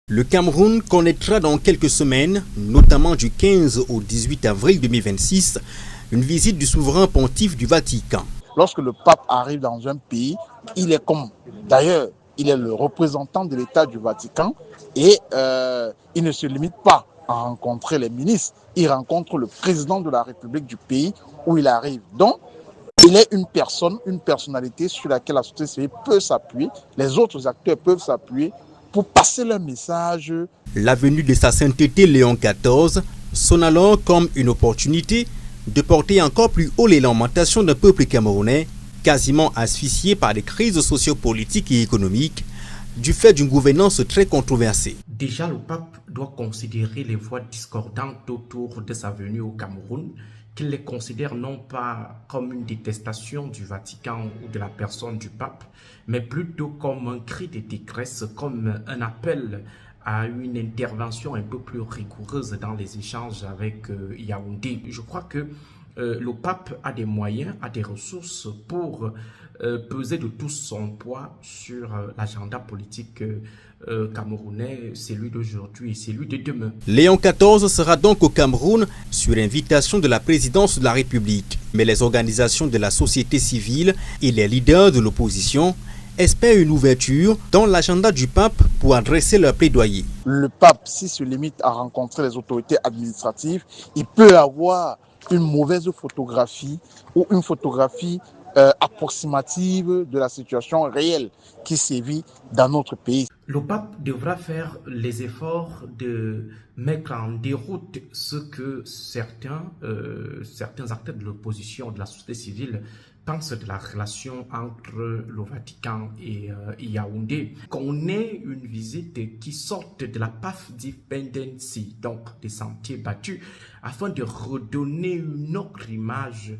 Le Cameroun connaîtra dans quelques semaines, notamment du 15 au 18 avril 2026, une visite du souverain pontife du Vatican. Lorsque le pape arrive dans un pays, il est comme, d'ailleurs, il est le représentant de l'État du Vatican et il ne se limite pas à rencontrer les ministres, il rencontre le président de la République du pays où il arrive. Donc, il est une personne, une personnalité sur laquelle la société civile peut s'appuyer, les autres acteurs peuvent s'appuyer pour passer leur message. La venue de sa sainteté Léon XIV sonne alors comme une opportunité de porter encore plus haut les lamentations d'un peuple camerounais quasiment asphyxié par des crises sociopolitiques et économiques du fait d'une gouvernance très controversée. Déjà, le pape doit considérer les voix discordantes autour de sa venue au Cameroun, qu'il les considère non pas comme une détestation du Vatican ou de la personne du pape, mais plutôt comme un cri de détresse, comme un appel à une intervention un peu plus rigoureuse dans les échanges avec Yaoundé. Je crois que le pape a des moyens, a des ressources pour peser de tout son poids sur l'agenda politique camerounais, celui d'aujourd'hui et celui de demain. Léon XIV sera donc au Cameroun sur invitation de la présidence de la République. Mais les organisations de la société civile et les leaders de l'opposition espèrent une ouverture dans l'agenda du pape pour adresser leur plaidoyer. Le pape, s'il se limite à rencontrer les autorités administratives, il peut avoir une mauvaise photographie ou une photographie approximative de la situation réelle qui sévit dans notre pays. Le pape devra faire les efforts de mettre en déroute ce que certains acteurs de l'opposition, de la société civile, pensent de la relation entre le Vatican et Yaoundé. Qu'on ait une visite qui sorte de la path dependency, donc des sentiers battus, afin de redonner une autre image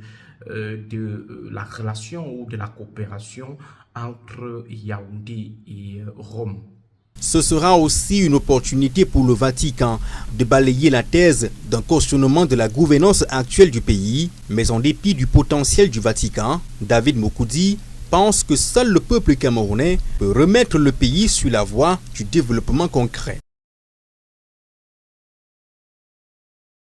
de la relation ou de la coopération entre Yaoundé et Rome. Ce sera aussi une opportunité pour le Vatican de balayer la thèse d'un cautionnement de la gouvernance actuelle du pays, mais en dépit du potentiel du Vatican, David Mokoudi pense que seul le peuple camerounais peut remettre le pays sur la voie du développement concret.